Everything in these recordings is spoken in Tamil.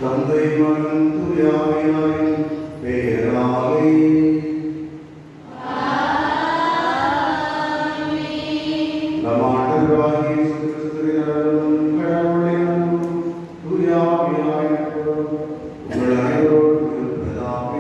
தந்தை மகன் தூயாவினரின் பெயராலே நம் ஆண்டவராகிய இயேசு கிறிஸ்துவின் அருளும் கடவுளின் அன்பும் தூயாவினரின் நட்பும் உங்கள் அனைவரோடும் இருப்பதாக.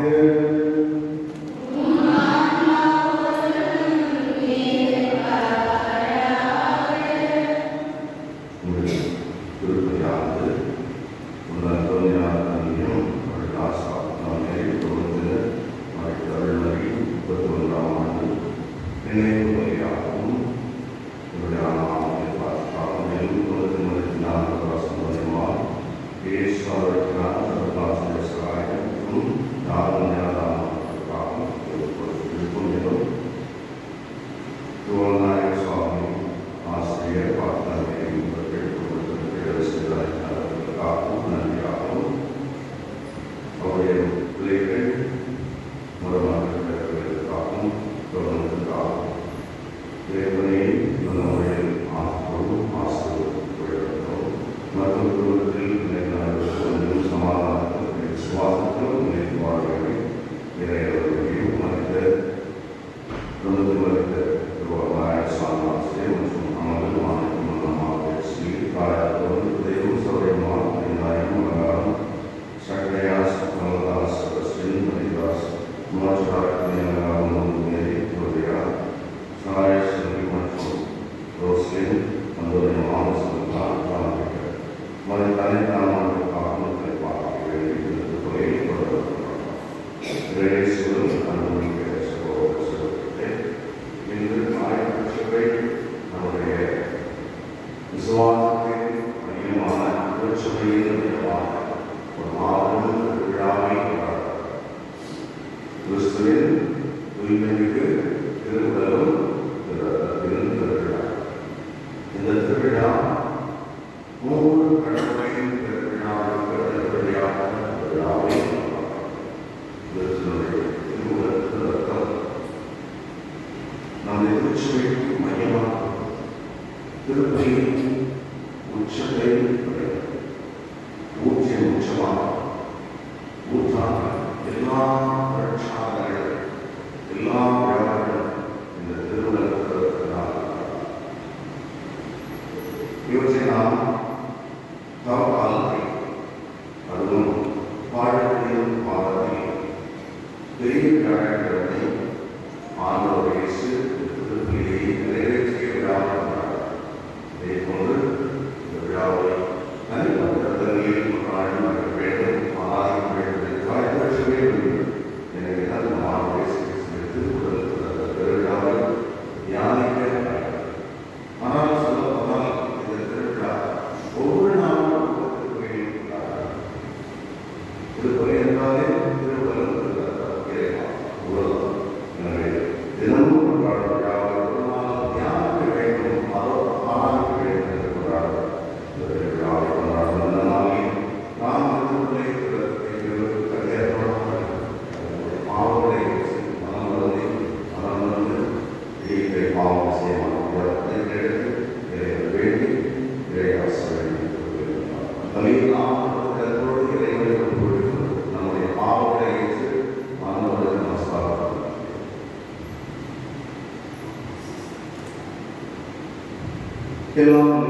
எல்லாம்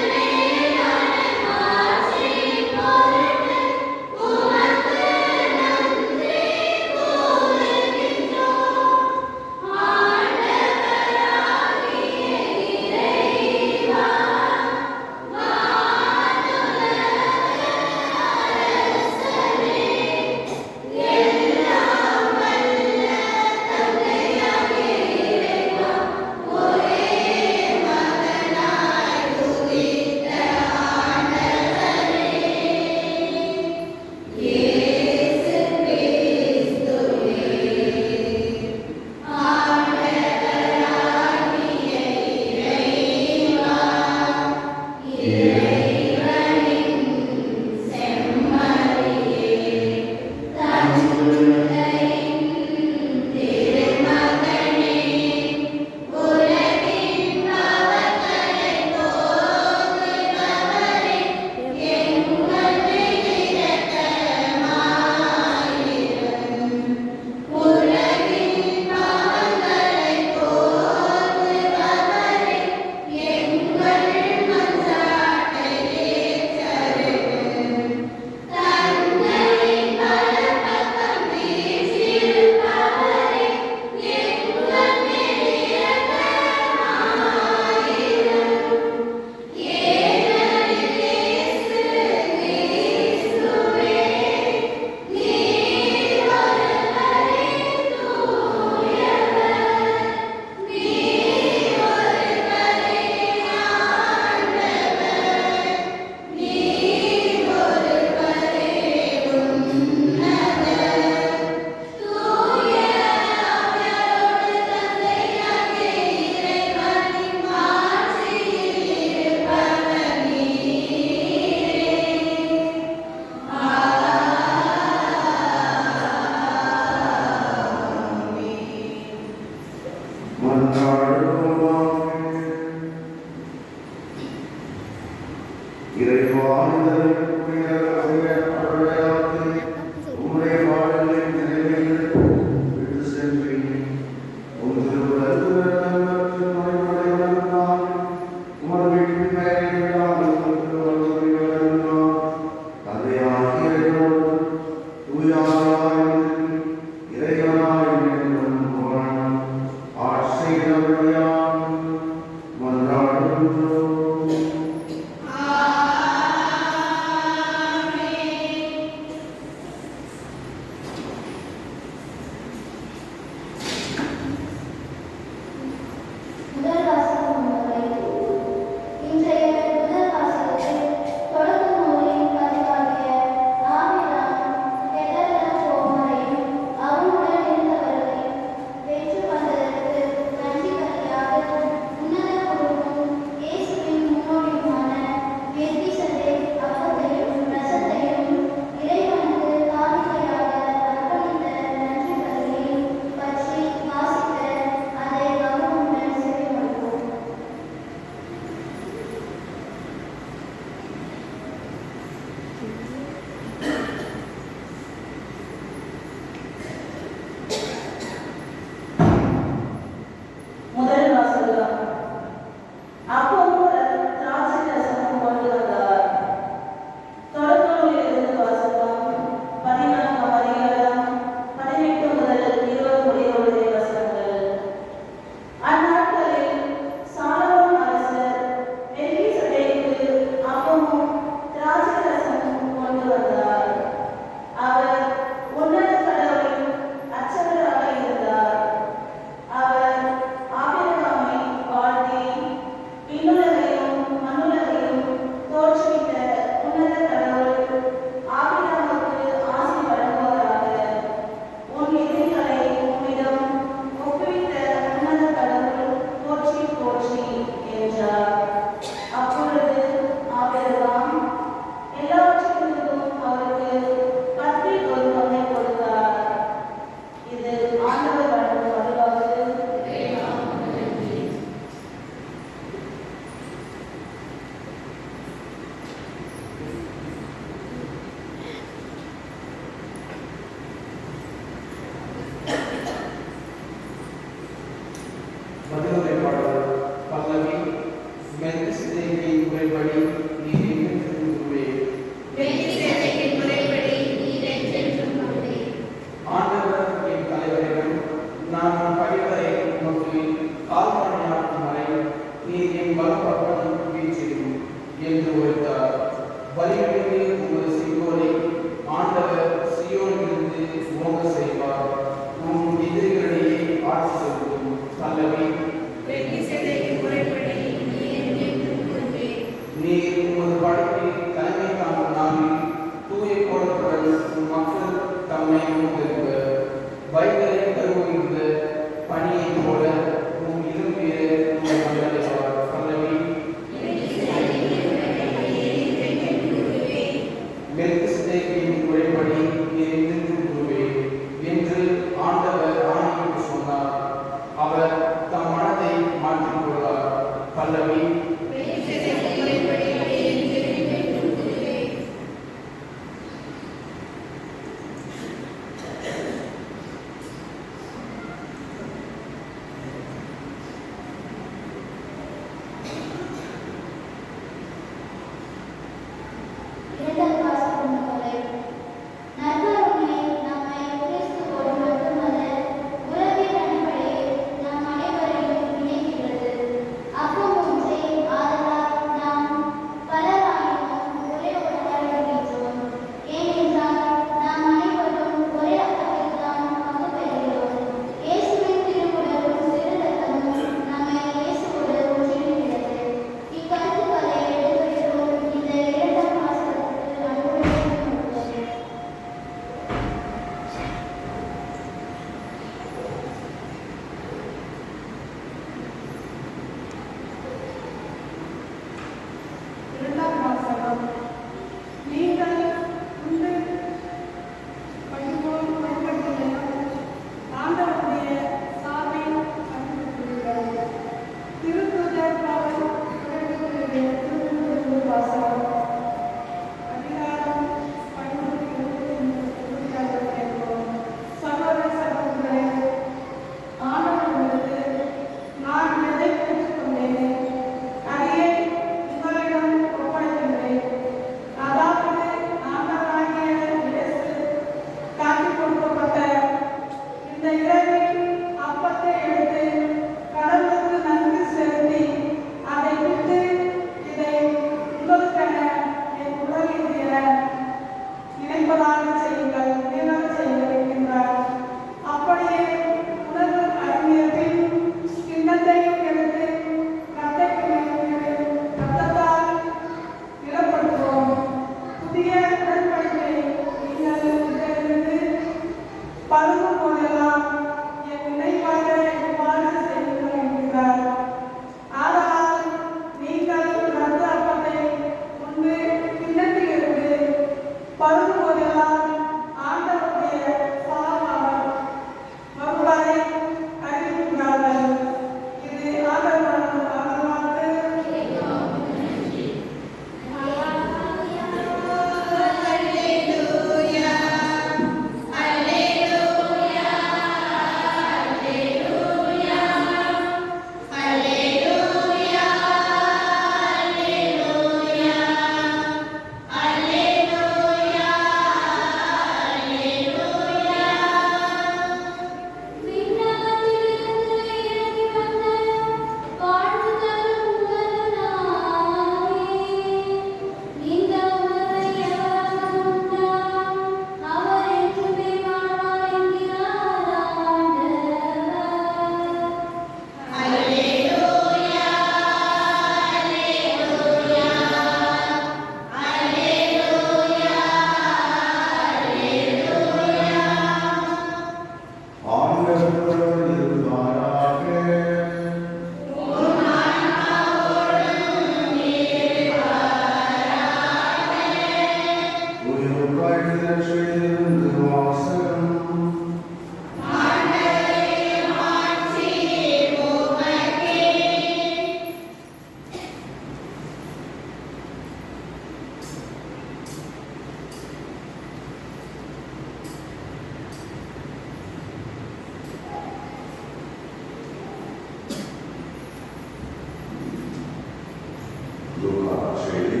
செய்தி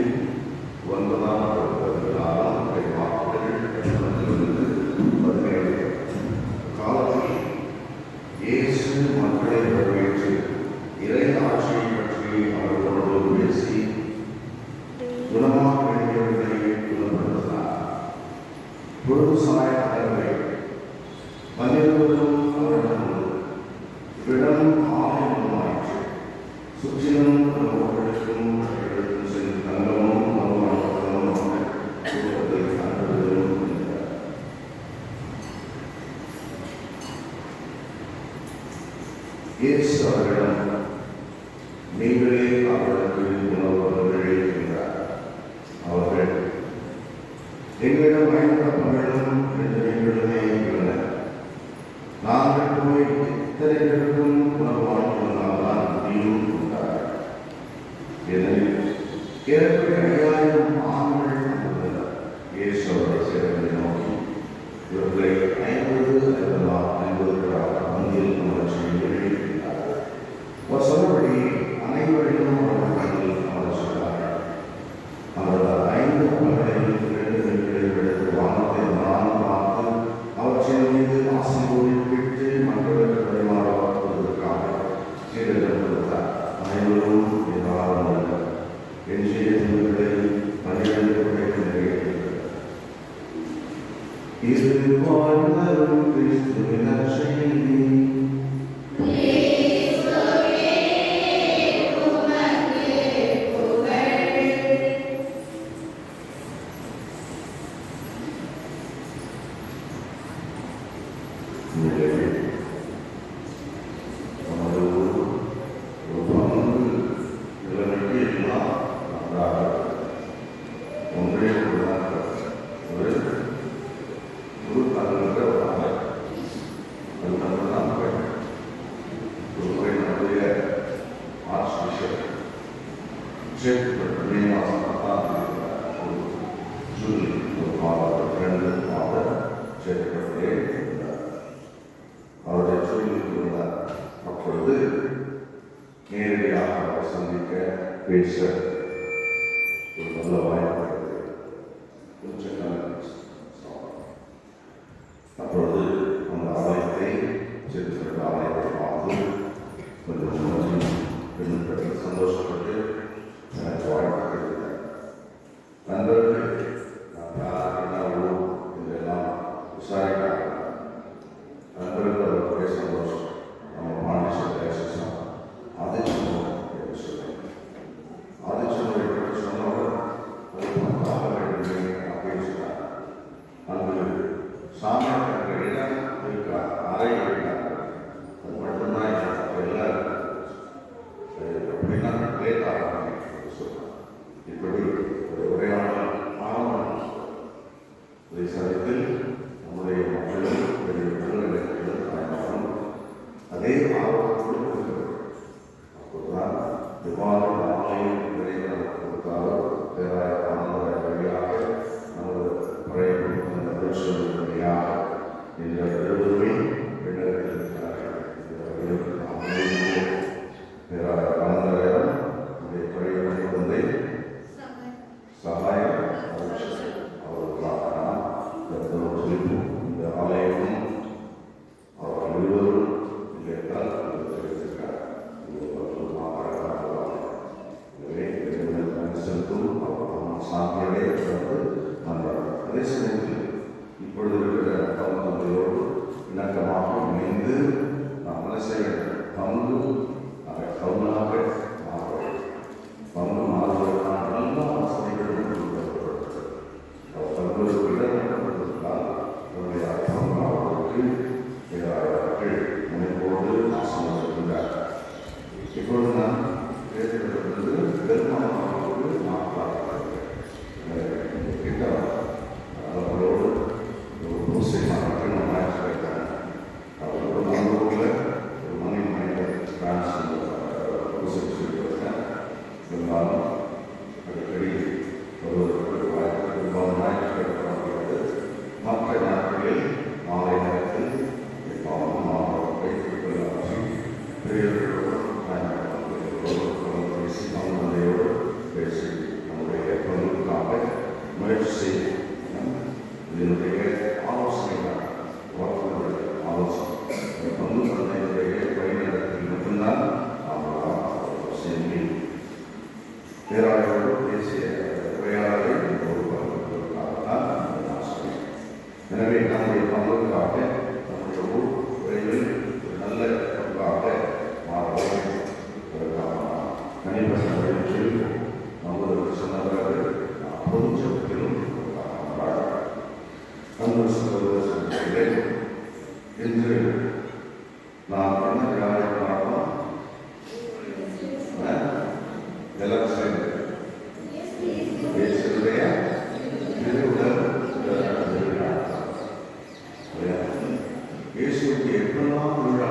9-17 காலத்தில் இயேசு மக்களை வரவேற்று இறை ஆட்சியை பற்றி அவர்களோடு பேசி குணமாக வேண்டியவர்களை குணப்படுத்தினார். பொழுது சாய தலைவரை 12 அவர்கள் இவ்விடம் ஆலயமாயிற்று. சுற்றிலும் அவர்களுக்கும் சென்று தங்கமும் மறுவாழ்வமாக இயேசு அவர்களிடம் நீங்களே அவர்களுக்கு உணவு என்றார். அவர்கள் எங்களிடம் 5 அப்பங்களும் 2 மீன்களுமே உள்ளன. நாங்கள் போய் இத்தனை பேருக்கும் உணவு வாங்கி வந்தால்தான் முடியும் என்றார். எனவே ஏறக்குறைய 5000 ஆண்கள் உள்ளனர். இயேசு அவர்கள் சேவகரை நோக்கி இவர்களை 50 பந்தியில் அமரச் செய்கிறார். அவர் சொன்னபடி அனைவரிலும் அவர்கள் பந்தியில் அமரச் சொன்னார்கள். அவர்கள் 5 அப்பங்களையும் 2 மீன்களையும் எடுத்து வானத்தை பார்த்து அவற்றின் மீது ஆசி கூறி விட்டு மற்றவர்கள் பரிமாறுவதற்காக சீடர்கள் கொடுத்தார். அனைவரும் ஏராளமானவர். எஞ்சிய துணிகளை 12 குடைகள் நிறைவேற்றினர். இது வாழ்ந்தரும் கிறிஸ்துவின் நற்செய்தி. அவருடைய சூழ்நிலைக்கு வந்தார். அப்பொழுது நேரடியாக அவர் சந்திக்க பேச ஒரு நல்ல வாய்ப்பு. அப்பொழுது அந்த ஆலயத்தை சிறு ஆலயத்தை பார்த்து கொஞ்சம் சந்தோஷப்பட்டு எனக்கு வாழ்க்கை கிடைத்தார். நண்பர்கள் இதெல்லாம் விசாரிக்கிறாங்க. நண்பர்கள் அவர்களுடைய சந்தோஷம் நம்ம பாண்டிச்சேரி ஆதி சகோதரர்களே, இன்று நாம் என்ன விழாவை கொண்டாடுறோம்? எல்லாரும் சேர்ந்து இயேசுவுடைய திருவுடல் திருவிழா. இயேசுவுக்கு எப்பெல்லாம் விழா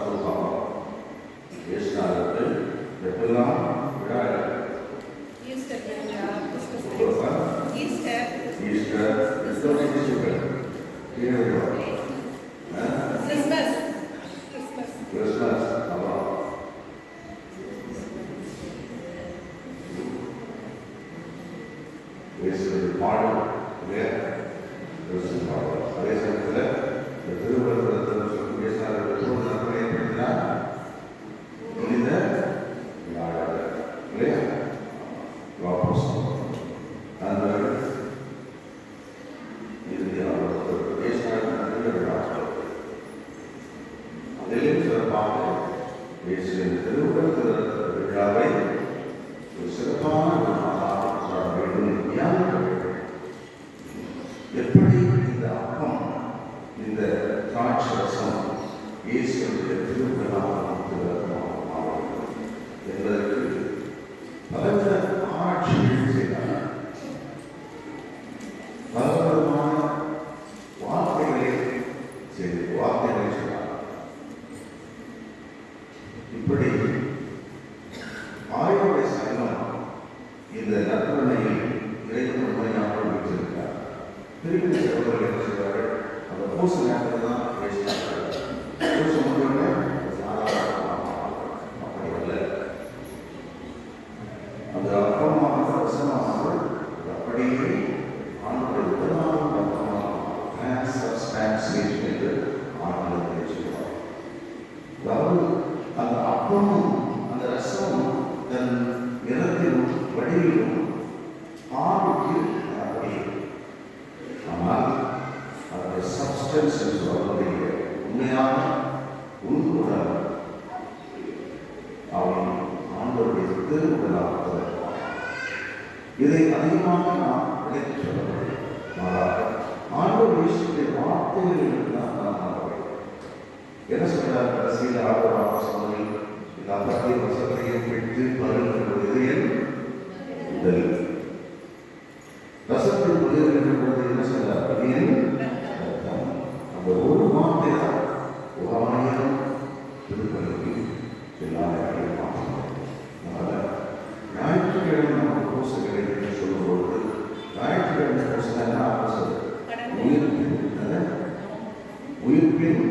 சொல்லுவாங்க? இயேசுநாதருக்கு எப்பெல்லாம் விழா? ஈஸ்டர், கிறிஸ்மஸ், அப்புறம் பாடல் இல்லையா? கிறிஸ்து பாடல். அதே சமயத்தில் இந்த திருவள்ளுவத்தில் ஏற்படுத்தினா புனித விழாவாக இல்லையா? வாபஸ் அந்த அதிலும் சிறப்பாக இயேசுவின் திருவுடல் விழாவை ஒரு சிறப்பான எப்படி இந்த அப்பம், இந்த திராட்சை ரசம் இயேசுடைய திருவுடலாக என்பதற்கு பலவித ஆராய்ச்சிகள் செய்தார். பலவிதமான வார்த்தைகளை சொன்னார். இப்படி ஆயோடைய சங்கம் இந்த நற்கருணையில் இறைவன் உண்மையாக வைத்திருக்கிறார். திருப்பி சகோதரர்கள் என்ன செய்வார்கள்? அந்த பூச நேரத்தில் தான் பேசினார்கள். பூச முடிவுமே அப்படி அல்ல. அந்த அப்பமாக ரசமானது அப்படியே ஆண்டுடைய உடனான டிரான்ஸ்லேஷன் என்று ஆங்கிலத்தில் சொல்லுவார். அதாவது அந்த அப்பமும் அந்த ரசமும் தன் நிறத்திலும் வடிவிலும் ஆணுக்கு அப்படி, ஆனால் அதனுடைய சப்ஸ்டன்ஸ் என்று சொல்லக்கூடிய உண்மையான உள்குணம் அவன் ஆண்டவருடைய திருவுடலாக. இதை அதிகமாக நாம் விளக்கி சொல்ல முடியும். மாறாக ஆண்டவர் இயேசுவின் வார்த்தைகளில் தான் நாம் என்ன சொல்றார்? கடைசியில் ஆண்டவராக சொன்னதில் எல்லா பத்திய வசத்தையும் பெற்று பருகிறது என் உடல். ரசத்தில் உதவுகின்ற பொழுது என்ன சொல்றார்? அந்த ஒரு வார்த்தை தான் உகாயம் திருப்பதிக்கு எல்லாரையும் மாற்றணும். ஞாயிற்றுக்கிழமை நம்ம கோசங்களை என்று சொல்லும்போது ஞாயிற்றுக்கிழமை கோசம் என்ன ஆசை? உயிர்ப்பின்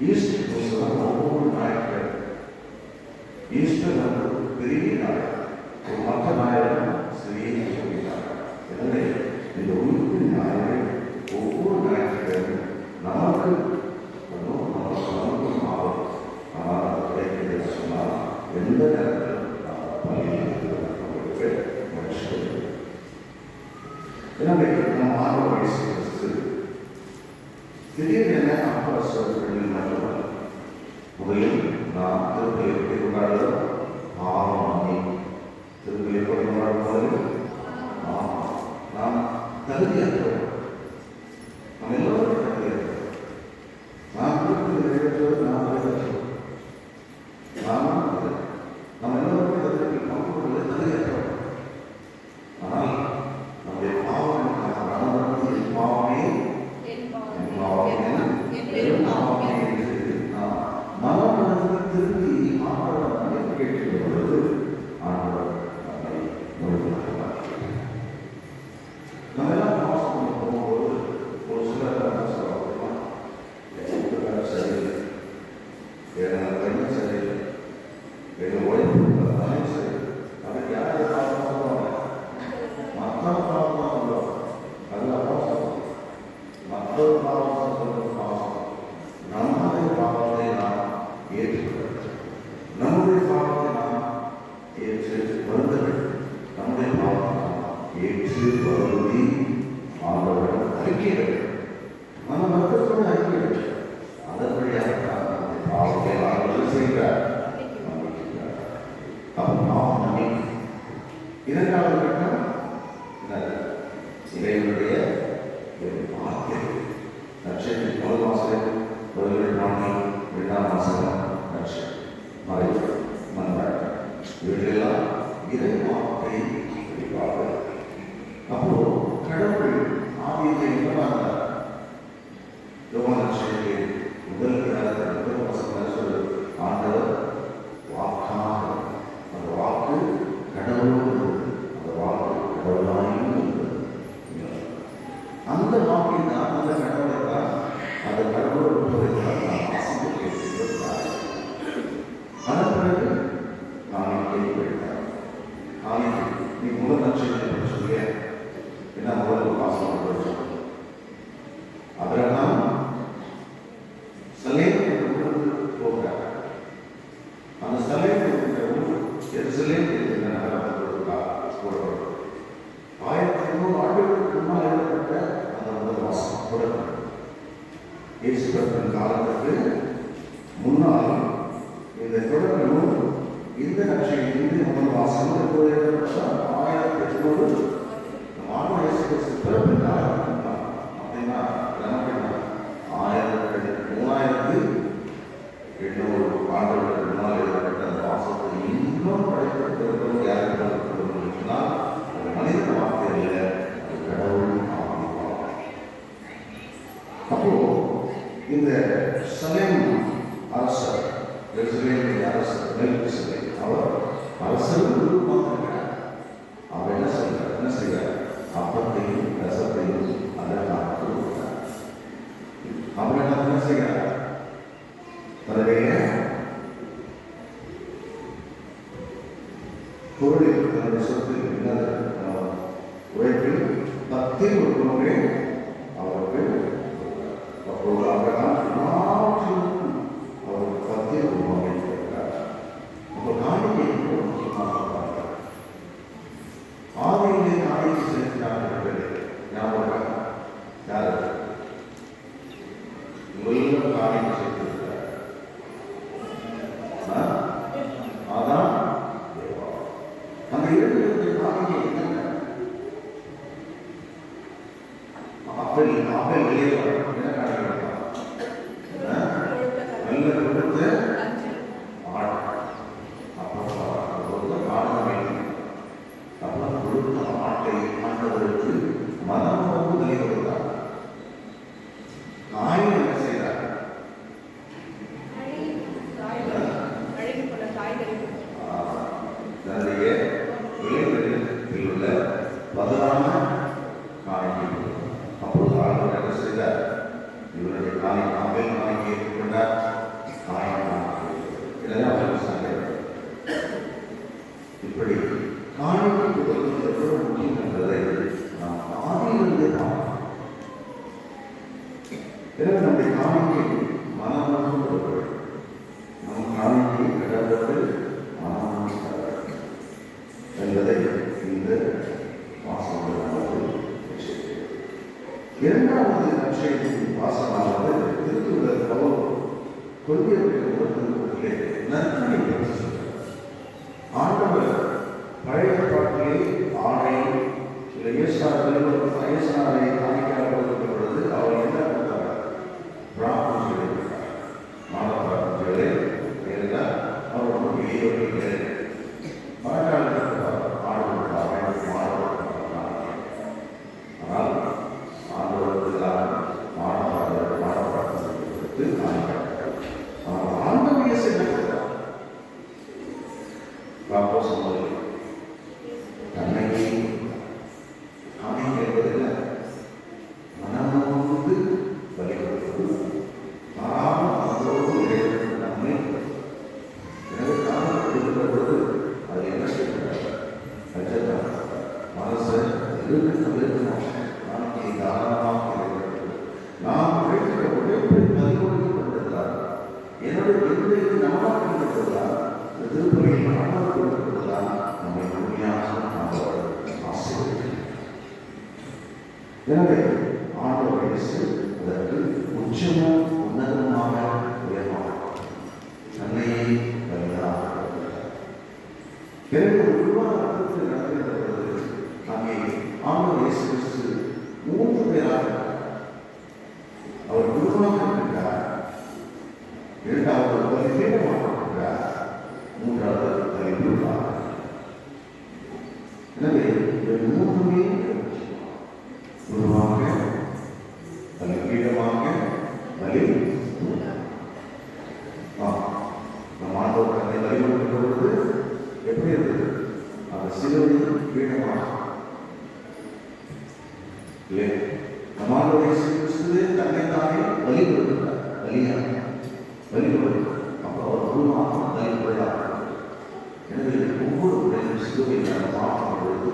ஈஸ்டர் கோசம் ஒவ்வொரு ஞாயிற்றுக்கிழமை. ஈஸ்டர் வந்து பெரிய நாள், ஒரு மற்ற நாயகம் சிறிய நாள். எனவே இந்த உயிர்ப்பின் நாயகை ஒவ்வொரு ஞாயிற்றுக்கிழமை நமக்கு நமக்கும் ஆகும். ஆனால் அது கிடைக்கிறது சொன்னால் எந்த நேரத்தில் நம்மளுக்கு மனுஷன். எனவே நம்ம ஆண்டவர் இயேசு கிறிஸ்து திடீரென அப்போஸ்தலர்களில் மட்டுமல்ல, முதலில் நாம் திருப்பலி எப்படி கொண்டாடுகிறோம்? ஆமாம். திருப்பலி எப்படி கொண்டாடும் போது நாம் தகுதியற்றோம். நம்ம எல்லோரும் தகுதியற்றோம். நாம் திருப்பலி நிறைவேற்றுவது நாம் நிறைவேற்றோம். நம்ம எல்லோருமே அதற்கு பங்கு கொள்வது தகுதியற்றோம். ஆனால் நம்முடைய பாவம் பாவமே மனமனதில் திரும்பி ஆண்டவரை கேட்கிற பொழுது ஆண்டவர் நம்மை முழுமையாக நம்ம எல்லாம் மோசம் பண்ண போகும்போது ஒரு சிலர் என்ன சொல்லலாம்? சரியில்லை, எங்கள் பையன் சரியில்லை, எங்கள் உழைப்பு தானே சரி. அதுக்கு யாரை பாவம் சொல்லுவாங்க? மற்றொரு பாவம் தான் சொல்லுவாங்க. அதில் மோசம் மற்றொரு பாவம் சொல்லுற பாவம். நம்முடைய பாவத்தை நாம் ஏற்றுக்கொள்ள, நம்முடைய பாவத்தை நாம் ஏற்று வருந்த வேண்டும். நம்முடைய பாவத்தை நாம் ஏற்று வருந்தி ஆண்டவரிடம் அறிக்கை வேண்டும். நம்ம மக்களோடு அறிக்கை வேண்டும். அதன் வழியாக நம்முடைய பாவத்தை ஆண்டவர் செய்கிறார். அப்போ பாவம் மன்னிப்பு. இதற்காக கட்டம் இறைவனுடைய இங்கே என்னவா இருந்தார்? யோவான் நற்செய்தியில் முதல் அதிகாரத்தில் முதல் வசனம் சொல்லுது, ஆண்டவர் வாக்காக, அந்த வாக்கு கடவுளோடு இருந்தது, அந்த வாக்கு கடவுளாயும் இருந்தது. அந்த வாக்கை தான், அந்த கடவுளை தான், அந்த கடவுளோடு இருப்பதை தான் நான் வாசித்து கேட்டிருக்கிறார். அதன் பிறகு நான் கேள்விப்பட்டார், நாளைக்கு நீ முதல் நற்செய்தியை சொல்லிய என்ன முதல் வாசனம் சொல்லுங்க. அப்புறம் போகிறார். அந்த சலேம் எருசலேம் என்கிற நகரத்திற்கு போடுறது 1500 ஆண்டுகளுக்கு முன்னால் எழுதப்பட்ட அந்த முதல் வாசகம் தொடர்பு. இயேசு பிறப்பின் காலத்துக்கு முன்னால் இந்த தொடர்பு நூல், இந்த நற்செய்தி, இந்த முதல் வாசகம் 1800 மாணவ இயேசு கிறிஸ்து பிறப்பின் காலத்துக்கு முன்னால் அப்படின்னா 3800 ஆண்டுகளுக்கு முன்னால் எழுதப்பட்ட அந்த வாசகத்தை இன்னும் படித்திருக்கிறவர்கள் யாருக்கு சொன்னால் அது மனித வார்த்தை அல்ல, அது கடவுள் ஆவியானவர். அப்போ இந்த சலேம் அரசர், எருசலேமின் அரசர் மெல்கிசேதேக், அவர் அரசரும் உருவாக்குகிறார். அவர் என்ன செய்கிறார்? அப்பத்தையும் ரசத்தையும் அதற்காக கொடுக்கிறார். அவர் என்ன செய்கிறார்? தன்னுடைய பொருளில், தன்னுடைய சொத்தில் உழைப்பில் 10 ஒரு பங்கை அவருக்கு, அப்போது அவர்தான் எல்லாவற்றிலும் அவருக்கு 10 ஒரு பங்கை கொடுக்கிறார். அப்போ காணிக்கை முக்கியமாக பார்க்கிறார். ஆதியிலே காணிக்கை செலுத்தினார்கள் ஞாபகம் யாரு? முதல்ல காணிக்கை செலுத்திருக்கிறார் அதான் தேவா. அந்த 2 காணிக்கை என்னங்க? ஆப்பிள் விளையாட என்ன காணிக்கை? நல்ல கொடுத்து அப்புறம் கொடுத்த ஆட்டை ஆண்டவருக்கு மனம் வந்து நிலை கொடுத்தார். காயின் என்ன செய்தார்? தன்னுடைய விளைநிலத்தில் உள்ள பதறான காணிக்கை. அப்பொழுது ஆண்டவர் என்ன செய்தார்? இவருடைய ஆபேல் காணிக்கை ஏற்றுக்கொண்டார். இப்படி காணிக்கை கொடுப்பது எவ்வளவு முக்கியம் என்பதை நாம் ஆதியிலிருந்தே பார்க்கலாம். எனவே நம்முடைய காணிக்கை மனமாக கொடுப்பது, நம் காணிக்கை கடவுள் மனமாக என்பதை இந்த வாசகங்கள் நமக்கு நிச்சயிக்கிறது. இரண்டாவது நற்செய்தி வாசகமானது திருத்தூதர் பவுல் கொரிந்தியருக்கு திருமுகத்திலே நற்கனை பற்றி சொல்கிறார். ஆண்டவர் பழைய ஏற்பாட்டிலே ஆணை ஐயசாரை காணிக்கையாக கொடுத்த பொழுது அவர் என்ன கொடுத்தார்? பிரார்த்தனை செய்திருக்கிறார். மாத பிரார்த்தனைகளை இருந்தால் அவர் வெளியே மழைக்காலத்தில் ஆடு ஆனால் ஆண்டவருக்கு மாட பிரார்த்தனை கொடுத்து காணிக்கிறார். ஆனால் ஆண்டவரையே சென்றார். பாப்போ சொன்னது தன்னையே காணிக்கை என்பதில் மனமோடு பலி கொடுப்பது அதோடு இறைவனுக்கு நன்மை. எனவே காலம் கொடுக்கிற பொழுது அது என்ன செய்கிறார்? மனசை காணிக்கை தாராளமாக இருக்கிறது. நாம் உழைக்கிற உழைப்பை பதிலோடு கொண்டிருந்தார். என்னுடைய எந்த நாளாக கொண்டிருந்தார், திருப்பதியை நாளாக கொண்டிருந்தால் நம்மை முழுமையாக ஆசீர்வதிக்கிறார். எனவே ஆண்டவர் இயேசு அதற்கு உச்சமும் உன்னதமாக உயர்வாக தன்னையே பலியாக கொடுக்கிறார். பிறகு ஒரு விவாதத்தில் நடக்கின்ற பொழுது அங்கே ஆண்டவர் இயேசு கிறிஸ்து 3 பேராக அவர் குருவாக இருக்கிறார். இரண்டாவது பலிபீடமாக இருக்கிறார். மூன்றாவது பலிபீடமாக. எனவே இந்த 3மே குருவாக, வழிபடும். அப்போ அவர் குருவாக தலைமுறையாக. எனவே ஒவ்வொரு முறையும் சிலுவை நாம் பார்க்கும் பொழுது,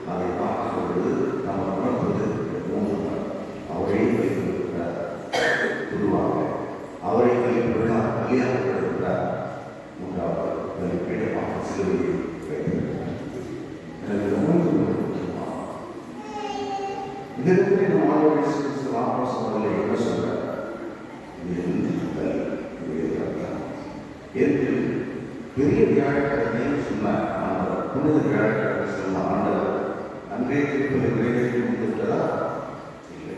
அதை பார்க்கும் பொழுது நாம் உணர்வது மூன்று அவரே வைத்திருக்கிறார் குருவாக, அவரை வழிபடுகிறார், பலியாக்கப்படுகிறார். மூன்றாவது பலிபீடமாக சிலுவையை வைத்திருக்கிறார். எனவே மூன்று முக்கியமாக இதற்கு நம் ஆண்டவர் வாசகங்களை என்ன சொல்றார்? பெரிய வியாழக்கிழமை சொன்னார் ஆண்டவர், புனித வியாழக்கிழமை சொன்ன ஆண்டவர் அன்றே திருப்பதி நிறைவேற்றி முடித்துவிட்டதா? இல்லை.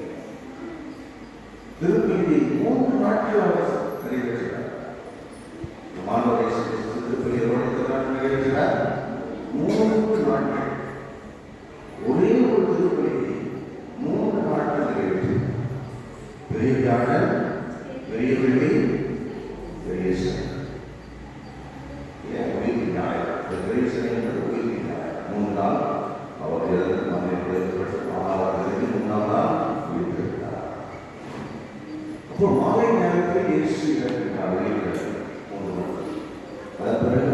திருப்பதியை 3 நாட்கள் நிறைவேற்றினார். மாணவரை திருப்பதி நிறைவேற்றினார் 3 நாட்கள். ஒரே ஒரு திருப்பதியை 3 நாட்கள் நிறைவேற்றி. பெரிய வியாழன், பெரிய வெள்ளி, பெரிய சனி. பெரிய சனி என்பது உயிர்த்தி ஞாயிறு. 3 நாள் அவர் இறந்து மனைவிப்பட்டு 3 நாள் உயிர்த்திருக்கிறார். அப்போ மாலை நேரத்தில் இயேசு இறக்கிறார். வெளியிட்டார் 3 நாள். அதன் பிறகு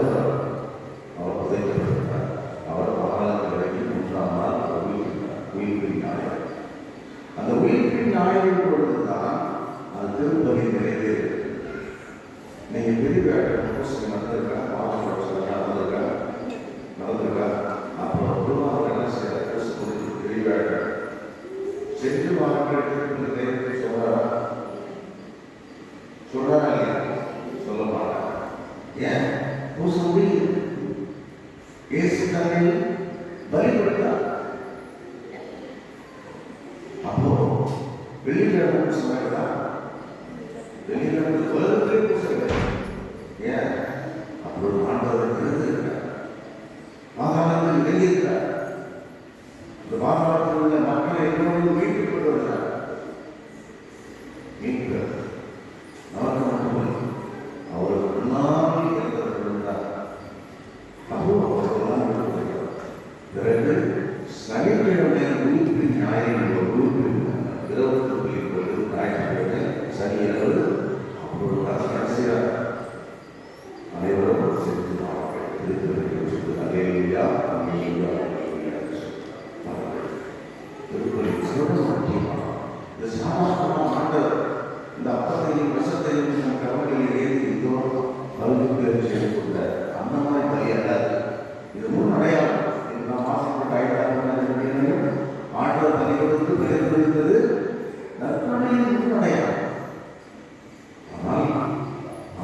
அவர் புதைக்கப்பட்டிருக்கிறார். அவர் பாதாளத்திற்கு 3ஆம் நாள் உயிர்ப்பின் ஞாயிறு. அந்த உயிர்ப்பின் ஞாயிறு பொழுதுதான் அது திருப்பதி நிறைவேறு. நீங்கள் பெரிய நடந்திருக்கா, நடந்திருக்கா? அப்புறம் குருவாக என்ன செய்ய பெரிய சென்று வாரங்களுக்கு நேரத்தை சொல்றாரா? சொல்றாரா இல்லையா? சொல்ல மாட்டார். ஏன்? பூசை இயேசு தன்னை பலிபடுத்தார். அப்போ வெளியில சொன்னா வெளியில உலகத்திலே பூசை. ஏன்? அப்பொழுது ஆண்டவர் இருந்திருக்கிறார், மாகாணத்தில் இறங்கியிருக்கிறார். இந்த மாகாணத்தில் உள்ள மக்களை எல்லோரும் மீட்டுக் கொண்டு வருகிறார். மீட்பர் நமக்கு மட்டுமல்ல, அவருக்கு முன்னாடி இருந்தவர்கள் இருந்தார். அப்போ அவர்களெல்லாம் விடுபடுகிறார். பிறகு சனிக்கிழமை உயிர்ப்பின் ஞாயிறு உயிர்ப்பின் 20 ஞாயிற்றுக்கிழமை சனியன்று அப்பொழுது கடைசியாக அனைவரும் செலுத்தினார்கள். அல்லேலூயா, அல்லேலூயா, திருப்பதி முக்கியமான இந்த சாதாரண ஆண்டவர் இந்த அப்பத்தையும் விஷத்தையும் நம் கவலையில் ஏறி இருந்தோம் பல்வேறு செய்யக்கூடிய அந்த மாதிரி பலியாடாது. இது முன் அடையாளம். நாம் ஆசைப்பட்ட ஆயிரம் ஆண்டவர் தனி கொடுத்து பெயர் கொடுத்தது நற்கொடையின் முன் அடையாளம். ஆனால்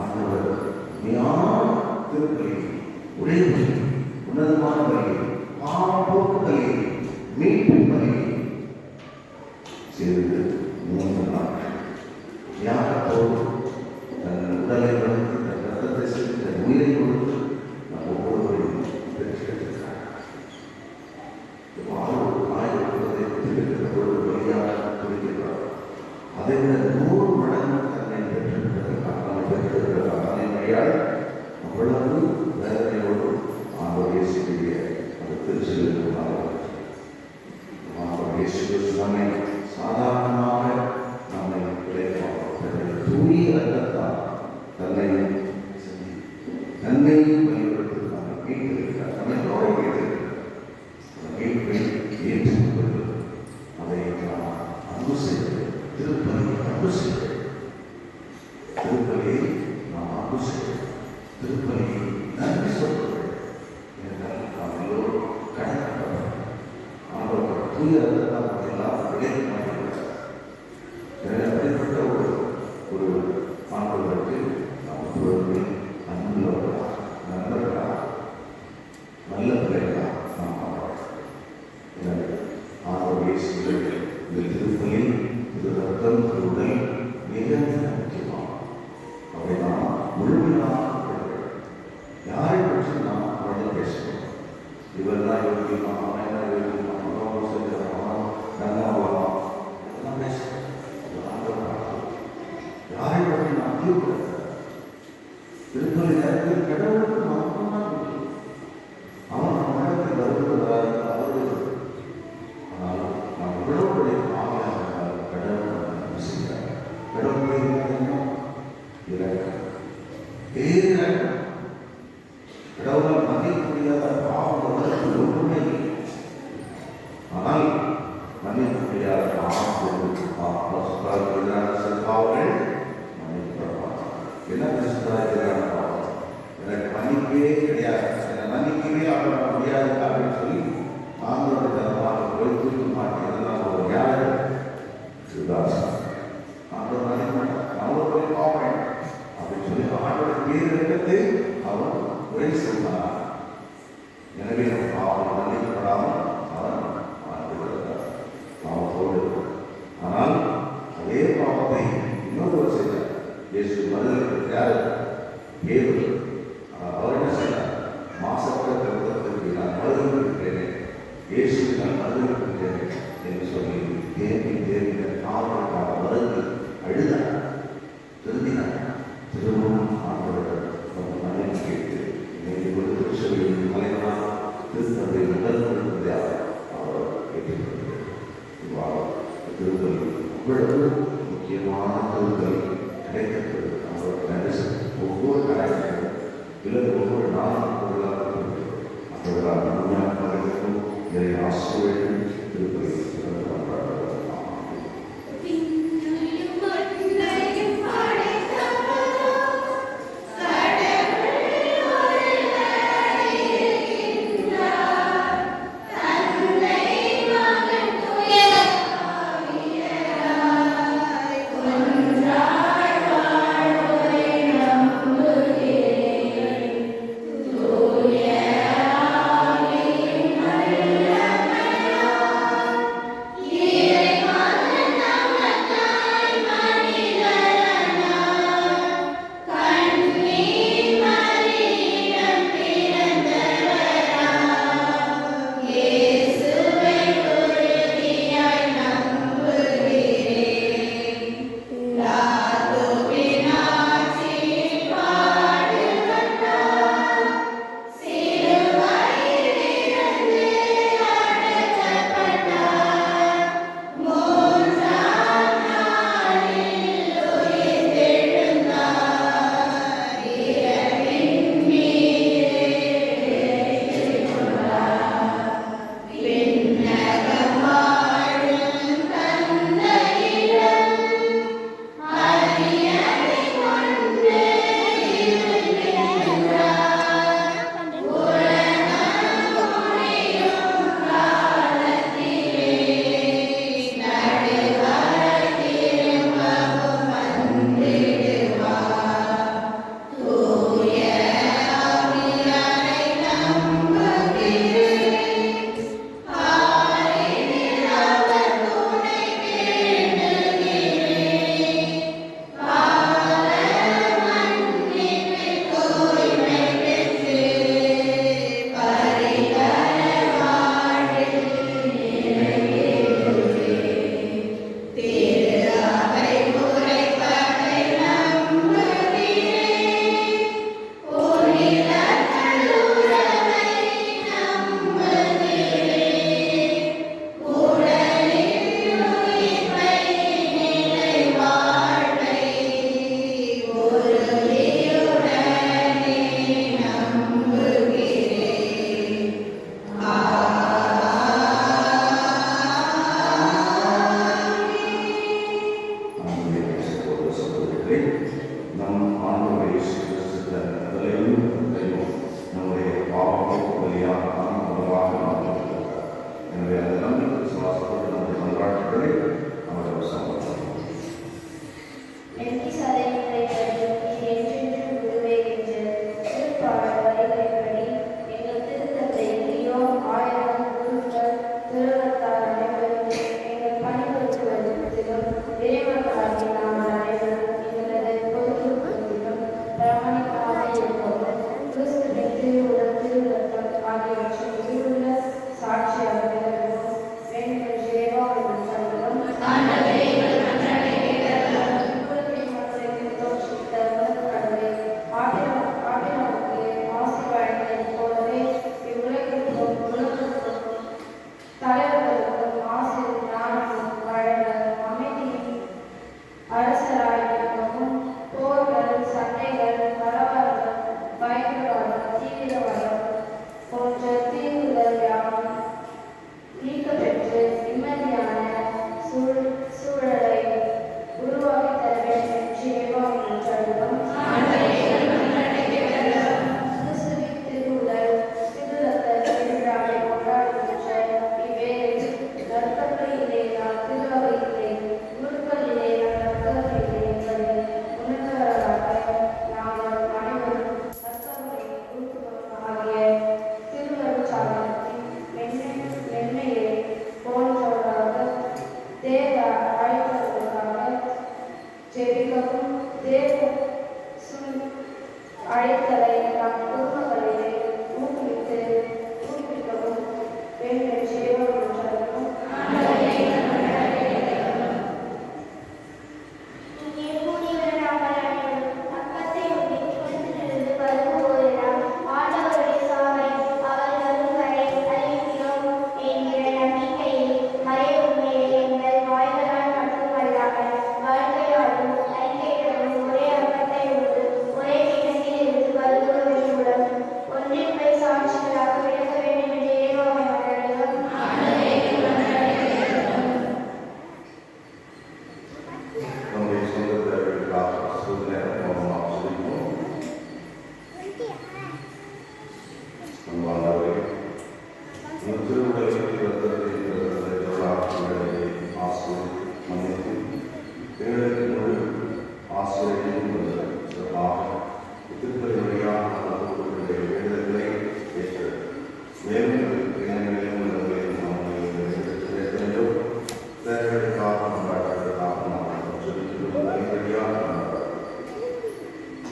ஆண்டவர் திருப்பலி, ஒரே உன்னதமான பலி, பாவம் போக்கு பலி, மீட்பின் பலி செய்து 3 நாட்கள் தியாகத்தோடு தன் உடலை கொடுத்து, தன் ரத்தத்தை செலுத்தி, தன் உயிரை கொடுத்து நம் ஒவ்வொருவரையும் பெற்றெடுத்திருக்கிறார். வழியாக துடிக்கிறார். அதை விட 100 மடங்கு தன்னை பெற்றிருக்கிறார். அதனை வழியால் அவ்வளவு வேதனையோடு ஆண்டவர் இயேசுவிய அந்த திருச்செல்லுமாறு ஆண்டவர் இயேசு நம்மை சாதாரணமாக நம்மை தூய ரத்தத்தால் தன்னையும் பயன்படுத்தி நம்மை மீட்டிருக்கிறார். நம்மை நோய் மீட்டிருக்கிறார். மீட்பை ஏற்றுக்கொண்டு அதை நாம் அன்பு செய்வது, திருப்பதியை அன்பு செய்வது, திருப்பதியை நாம் அன்பு செய்வது, திருப்பதியை நன்றி சொல்வது என்றால் நாம் எல்லோரும் கடன்பட்டவர். ஆண்டவர் தூய ரத்தத்தால் எல்லாம் விளையாட மாட்டார். எனவே அப்படிப்பட்ட ஒரு ஆண்டவருக்கு நாம் ஒருவருமே அன்புள்ளவர்களா, நண்பர்களா, நல்ல பிள்ளைகளா நாம் ஆவார். எனவே ஆண்டவர் இயேசுவை இந்த திருப்பலி, இது ரத்தம், உடல் மிக முக்கியமாகும். அதை நாம் முழுமையாக யாரை பற்றி நாம் அவர்கள் பேசுகிறோம். இவர்தான் யோகிமா, அவன் யோகிமா, அவன் செஞ்சான், நல்லாவலாம், இதெல்லாம் பேசுகிறோம். யாரை பற்றி நாம் தீர்ப்பு திருப்பலி நேரத்தில் கடவுளுக்கு மட்டும்தான் முக்கியம். அவன் நம்ம இடத்தில் வருவதாக அவர்கள், ஆனால் நாம் உழவுடைய ஆவியாக கடவுள் செய்கிறார். கடவுளுடைய இறக்கம், கடவுளால் மன்னிக்க முடியாத பாவம் உலகத்தில் ஒன்றுமே இல்லை. ஆனால் மன்னிக்க முடியாத பாவங்கள் பாவங்கள் மன்னிக்கப்படுவார். என்ன பிரச்சனை பாவம்? எனக்கு மன்னிக்கவே கிடையாது, என்னை மன்னிக்கவே அவர்கள முடியாது அப்படின்னு சொல்லி ஆண்டோட தரமாக போய் தூக்க மாட்டேன். இதெல்லாம் ஒரு யாரு சுதாசன் ஆண்டோட மன்னிக்க மாட்டேன், அவ்வளோ போய் பாவம் அப்படின்னு சொல்லி ஆண்டோட பேர் எடுத்து அவர் உரை சொன்னார். எனவே பாவம் மன்னிக்கப்படாமல் அவன் ஆண்டுகிறார் பாவத்தோடு. ஆனால் அதே பாவத்தை இன்னொருவர் செய்தார். இயேசு மனிதர்களுக்கு யாரு? ஏவு. அவர் என்ன செய்தார்? மாசற்ற கருத்திற்கு நான் மனிதர்களுக்கு இயேசு நான் மனிதர்களுக்கு என்று சொல்லி தேவி காவலுக்காக மருந்து அழுதார், திருந்தினார். திரும்பவும் ஆண்டவர்கள் மனைவி கேட்டு திருச்சபையின் மலைவனாக திருத்தந்தை முதல்வதாக அவர் ஏற்றுக்கொண்டார். திருத்தல் அவ்வளவு முக்கியமான திருத்தல் கிடைக்கிறது. அவர் நடிசு ஒவ்வொரு காரியங்களும் இல்லை, ஒவ்வொரு நாளும் அவர்களால் முன்னாள் இதை ஆசிரியர்கள் திருப்பதி சிறந்து கொண்டார்கள். Oh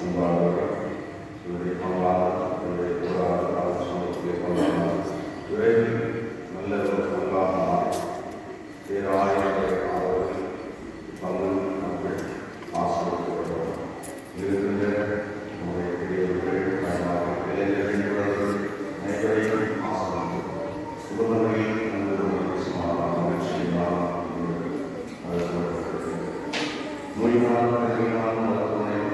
அன்பானவர்கள், இவருடைய பங்களாளர், இவருடைய பொருளாளர், ஆலோசனை பங்களாளர், விரைவில் நல்ல ஒரு நல்லாக மாறி பேராயிரம் அவர்கள் பங்கு மக்கள் ஆசிரியர் இருக்கின்ற நம்முடைய பெரியவர்கள், பயனாளர்கள், இளைஞர்கள், அனைவரையும் ஆசிரியர் குடும்பங்களில் நல்ல மகிழ்ச்சியினால் நோயினால் மருத்துவமனையில்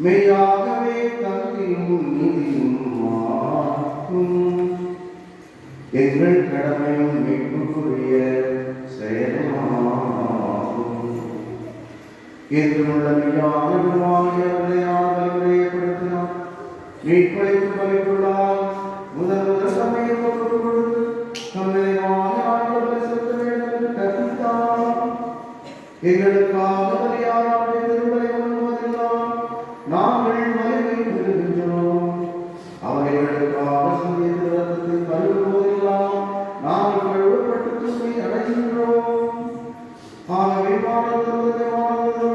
மெய்யாகவே தகுதியும் நீதியும் எங்கள் கடமையும் மீட்புக்குரிய செயலாகும். என்றுள்ள மெய்யாகப்படுத்தினார் மீட்பளித்து பலிக்குள்ளார் முதல் சமயம் கொடுத்து செலுத்த வேண்டும் கற்பித்தார். எங்களுக்காக பலியாராடைய திருமலை வருவதெல்லாம் நாங்கள் வலிமை பெறுகின்றோம். அவர்களுக்காக சிறிய ரத்தத்தில் கழுவுவதெல்லாம் நாங்கள் கழுவப்பட்டு தூய்மை அடைகின்றோம். ஆகவே மாணவர்களோடு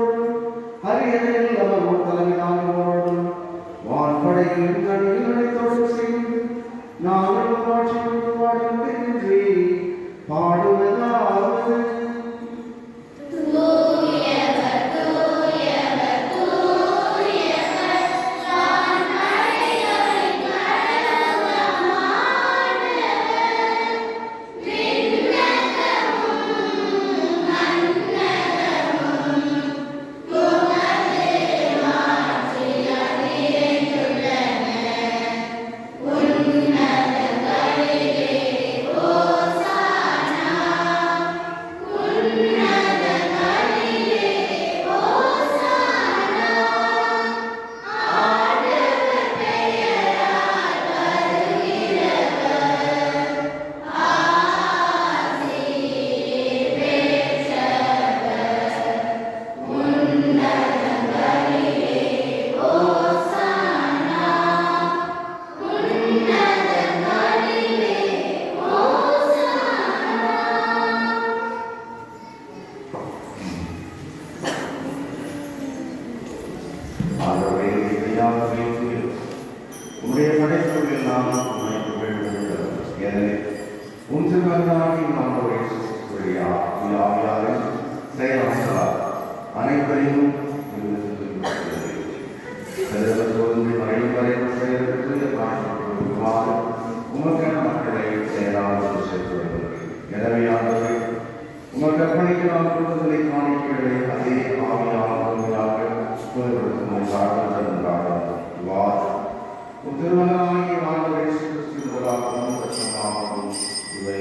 அரியணையில் அவர் தலைமையானவரோடு வான்படையின் கணிகளை தொடர்பு செய்து நாங்கள் பாடுவதாவது உடைய படைப்புகள் நாம் அனைவரையும் உமக்கான மக்களை செயலாளர் சேர்த்துள்ளது. எனவே உமக்கு அர்ப்பணிக்க நாம் கொடுத்ததை காணிக்கைகளை அதே ஆவியாக திருமணமாகி ஆண்டவர் இயேசு கிறிஸ்துவின் முதலாகவும் இரட்சகராகவும் இவை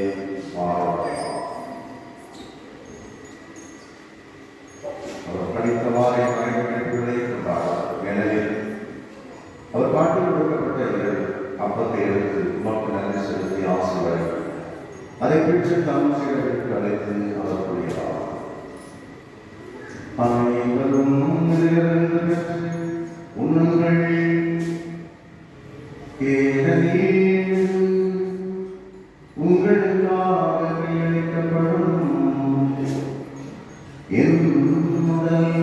அவர் படித்தவாறே படைப்புகளை கொண்டார். எனவே அவர் காட்டிக் கொடுக்கப்பட்ட அப்பத்தை எடுத்து உமக்கு நன்றி செலுத்தி ஆசீர்வாதம் அதை பெற்று தம் சீடர்களுக்கு அழைத்து அவர் கூறினார். அனைவரும் உண்ணுங்கள், ஏனெனில் உங்களுக்காக கையளிக்கப்படும் என் உடல்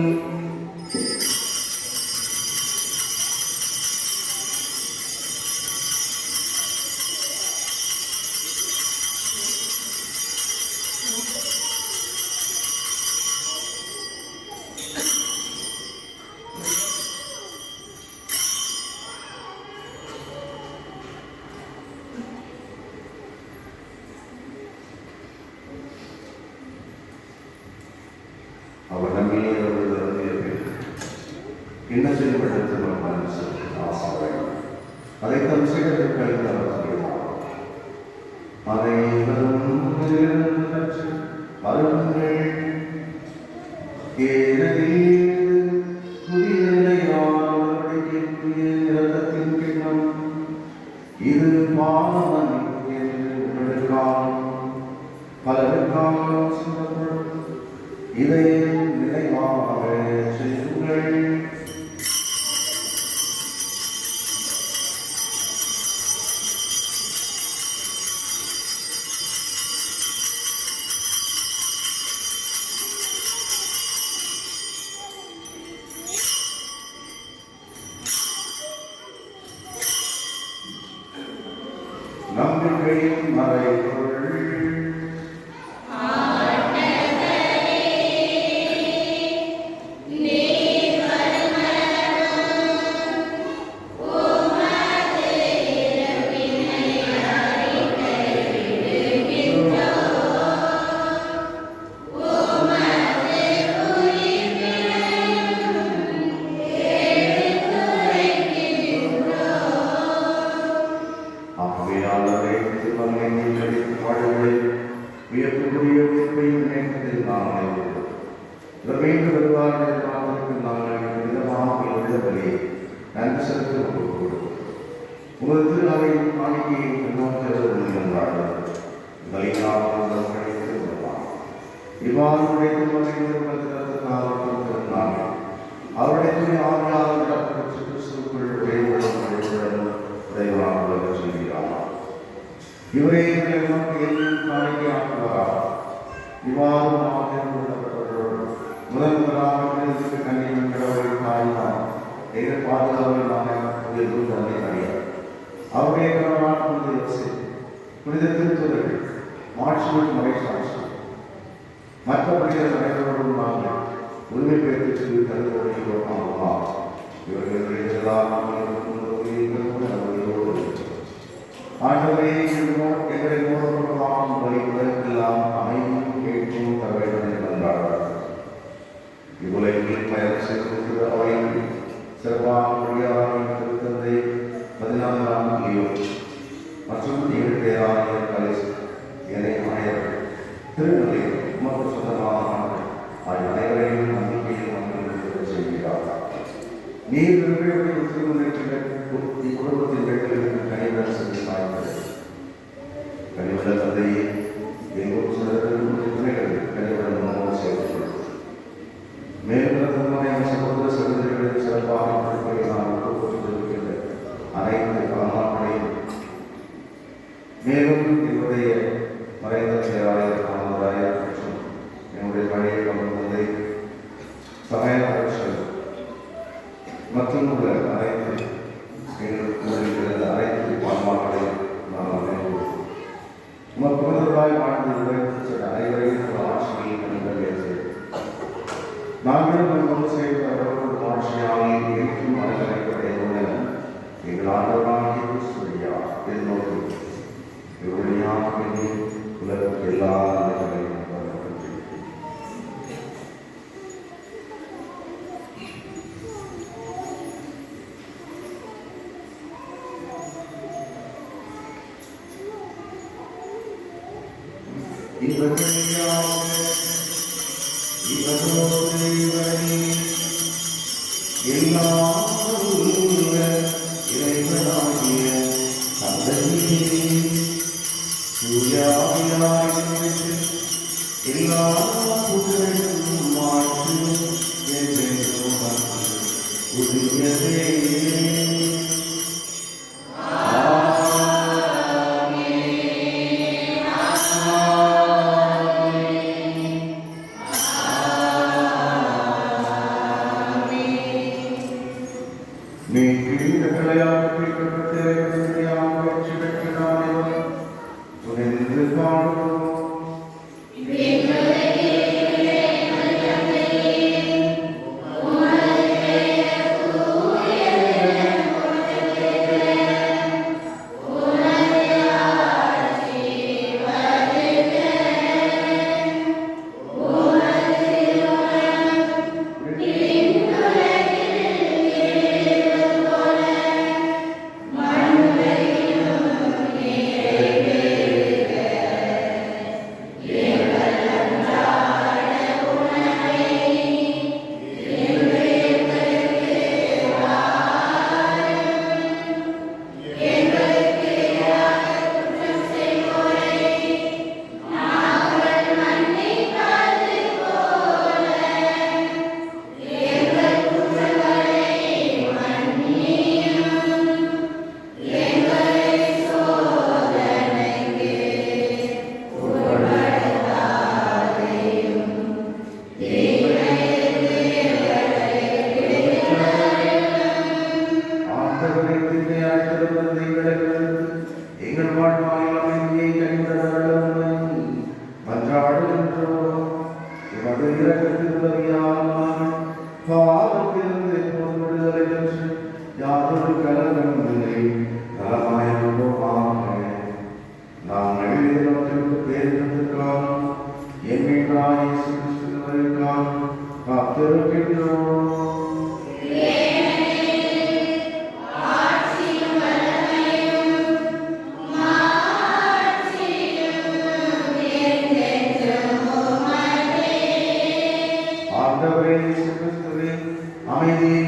அவர் நம்பிக்கையோடு என்ன செய்யப்பட்டது ஆசை அதை தம் சீடர்கள் கழித்து அவர் சொல்கிறார். அதை அருங்கள், ஏனெனில் புதிய இரத்தத்தின் கிண்ணம் இது பாவம் என்று உங்களுக்காகவும் பலருக்காகவும் சிந்தப்படும். இதை நினைவாக செய்யுங்கள். நம்பிக்கையின் மறைபொருள்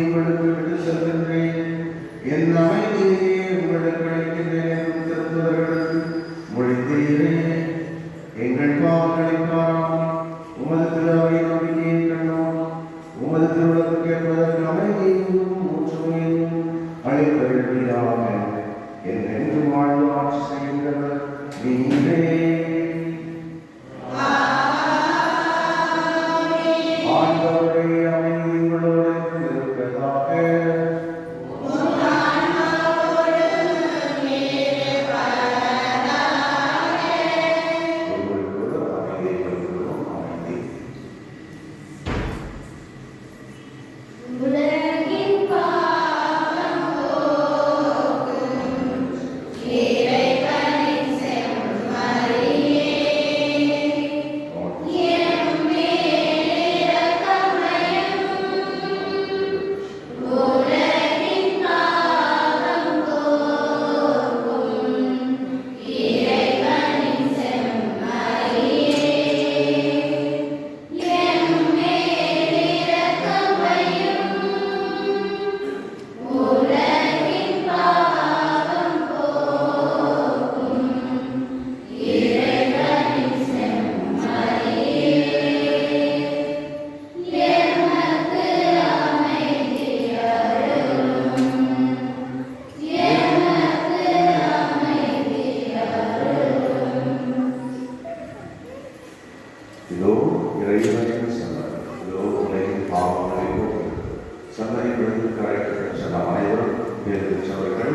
உங்களுக்கு விட்டு செல்கின்றேன். என் அமைதியை உங்களுக்கு அளிக்கின்றேன் என்று திருத்துதர்கள் மொழிந்தீரே. எங்கள் பாவங்களை பாராமல் உமது திருவை நம்பிக்கையை கண்டோம். உமது திருவுளத்துக்கு ஏற்பதற்கு அமைதியும் ஒற்றுமையும் அளித்தருள்வீராக. என்றென்று வாழ்ந்து ஆட்சி செய்கின்றவர் நீரே. ஆண்டவருடைய அமைதி உங்களோடு இருப்பதாக. ஒருவருக்கொருவர் அமைதியை வழங்குகிறோம். அமைதி. இதோ இறைவனின் சன்னதி. இதோ உலகின் பாவங்களை போக்குகிறது. சன்னதி விழுந்து கரைக்கப்பட்ட சில அனைவரும் வேறு சபைகள்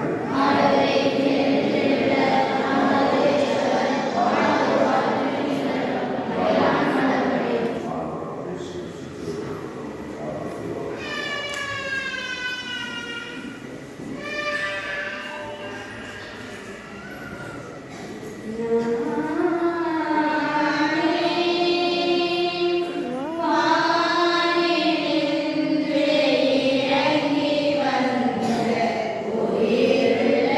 உயிர்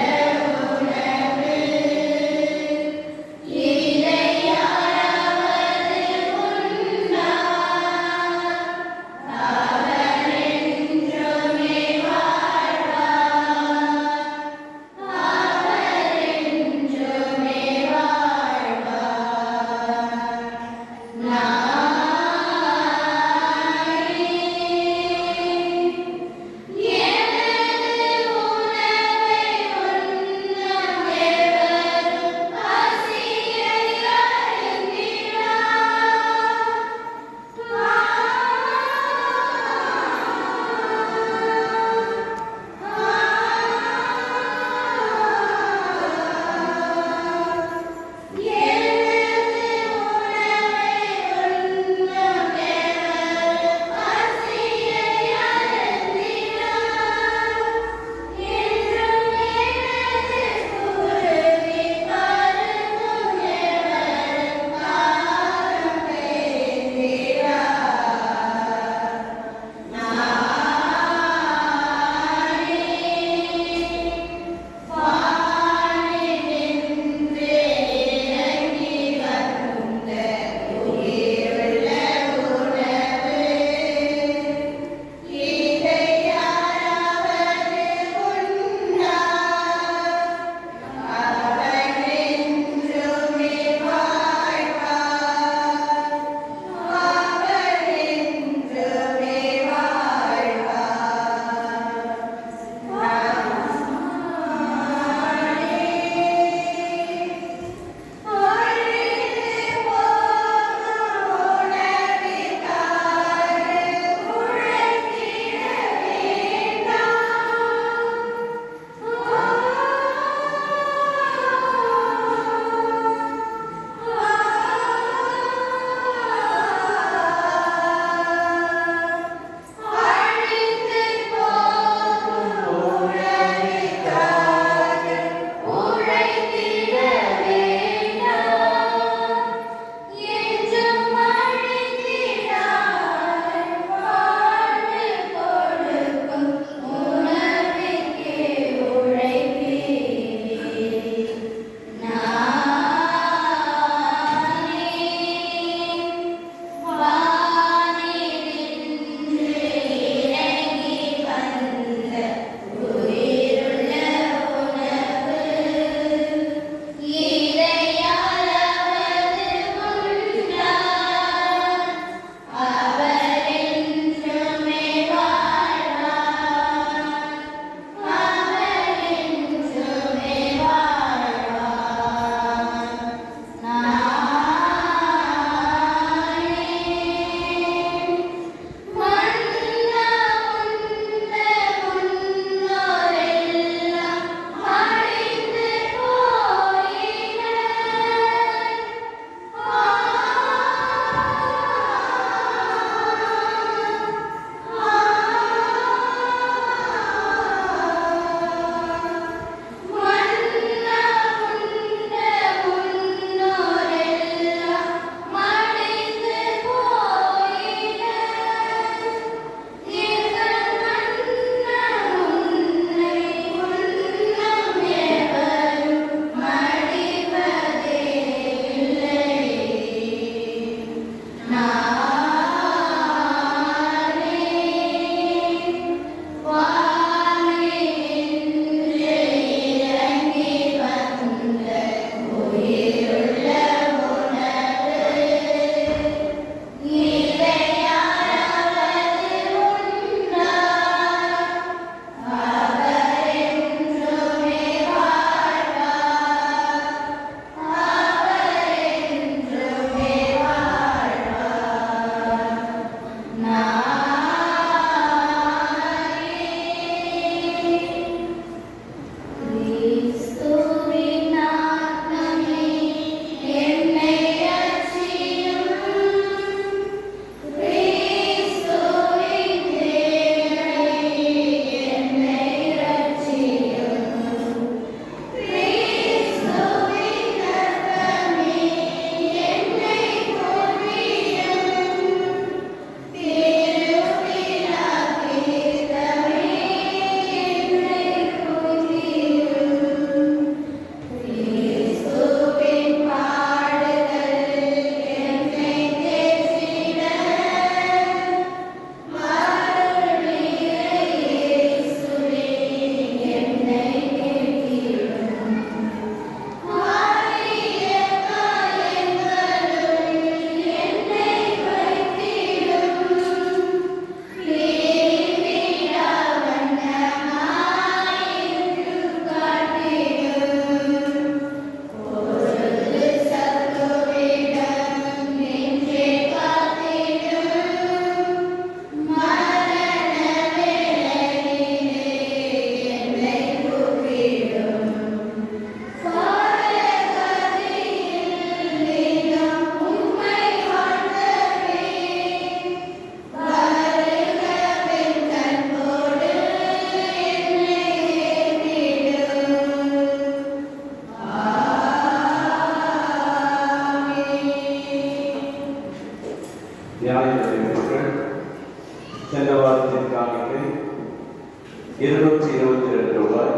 222 ரூபாய்.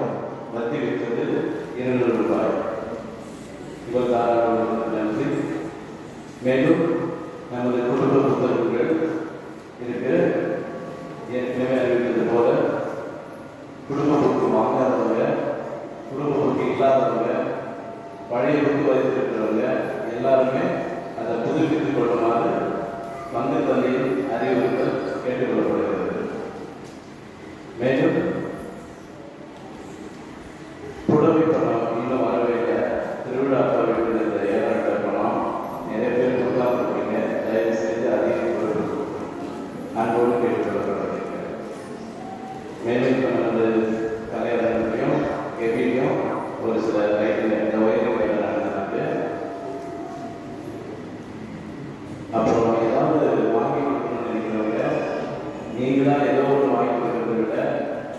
வத்தி விற்றது 200 ரூபாய். இவர் தாராளமாக நன்றி. மேலும் நமது குடும்ப புத்தகங்கள் இருக்கு. ஏற்கனவே அறிவித்தது போல குடும்ப புக்கு வாங்காதவங்க, குடும்ப புக்கு இல்லாதவங்க, பழைய புக்கு வைத்திருக்கிறவங்க எல்லாருமே அதை புதுப்பித்துக் கொள்ளுமாறு பங்கு தந்தையின் அறிவுறுத்தல் கேட்டுக்கொள்ளப்படுகிறது. மேலும் புடவை பணம் இன்னும் வரவேற்க திருவிழா இந்த 7,000 பணம் நிறைய பேர் கொடுக்காம தயவு செய்து அதிகம் அன்போடு கேட்டுக்கொள்ளப்படுகிறேன். மேலும் இப்போ நமது கலையரங்கையும் கெவிலையும் ஒரு சில லைட்டில் இந்த வயது வேலை நடந்திருக்கு. அப்புறம் ஏதாவது வாங்கி கொடுக்கணும்னு நினைக்கிறவங்க நீங்களாக ஏதோ ஒன்று வாங்கி கொடுக்கறதை விட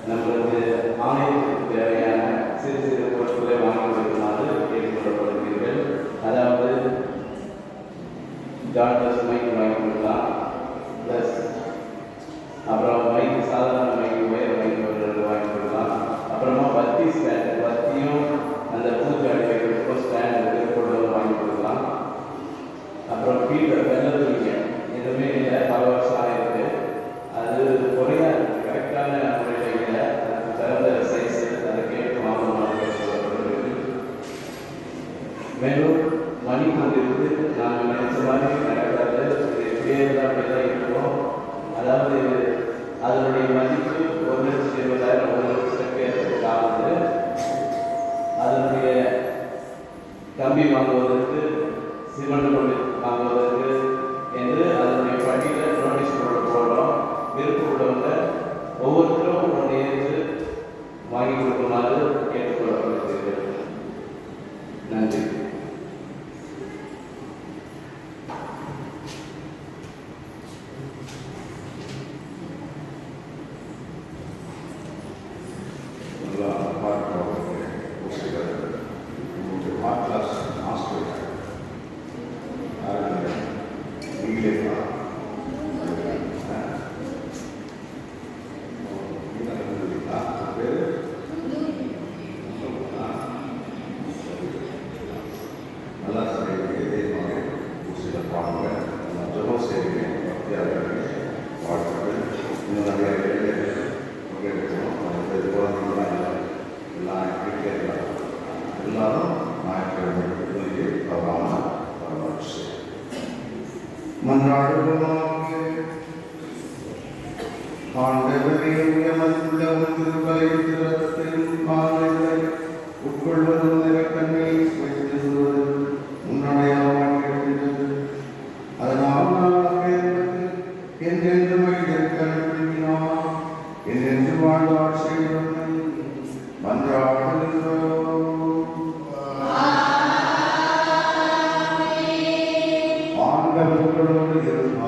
நம்மளுக்கு ஆணையத்துக்கு தேவையான சிறு சிறு பொருட்களை வாங்கி கொடுக்குமாறு கேட்டுக்கொள்ளப்படுகிறீர்கள். அதாவது டாக்டர்ஸ் மைக் வாங்கி கொடுக்கலாம், ப்ளஸ் அப்புறம் மைக் சாதாரண மைக் உயர மைக் வாங்கி கொடுக்கலாம். அப்புறமா வத்தி ஸ்டாண்ட், வத்தியும் அந்த பூச்சி அடிக்கிறதுக்கும் ஸ்டாண்ட் கொண்டு வாங்கி கொடுக்கலாம். அப்புறம் பீட்டர் வெள்ளத்துலிங்க எதுவுமே இல்லை, பல வருஷம் ஆகிருக்கு. அது குறையா இருக்குது, கரெக்டான முறையில் இல்லை. அதுக்கு தகுந்த சைஸ் அதை கேட்டு வாங்கணும்னு சொல்லப்படுகிறது. மேலும் மணி கொண்டிருக்கு, நாங்கள் நினைச்ச மாதிரி நடக்காது. இது எப்படியே தான் அப்படிதான் இருக்கும். அதாவது அதனுடைய மதிப்பு 1,20,000 1,00,000 ஆகுது. அதனுடைய கம்பி வாங்குவதற்கு, சிமெண்ட் கொண்டு வாங்குவதற்கு என்று அதனுடைய பட்டியலில் நோட்டீஸ் போடுறோம். விருப்பம் உள்ளவங்க ஒவ்வொருத்தரும் ஒன்று ஏற்று வாங்கி கொடுக்குமாறு கேட்டுக்கொள்ளப்படுகிறது. நன்றி. உட்கொள்வதும் நிறக்கண்ணை முன்னடையாமல் கிடைக்கின்றது. அதனால் என்றென்று மகிழ்ச்சியினார் என்றென்று வாழ்வார் செய்வதை மன்றாடுகின்றோம். ஆண்டவர்களோடு இருந்தார்.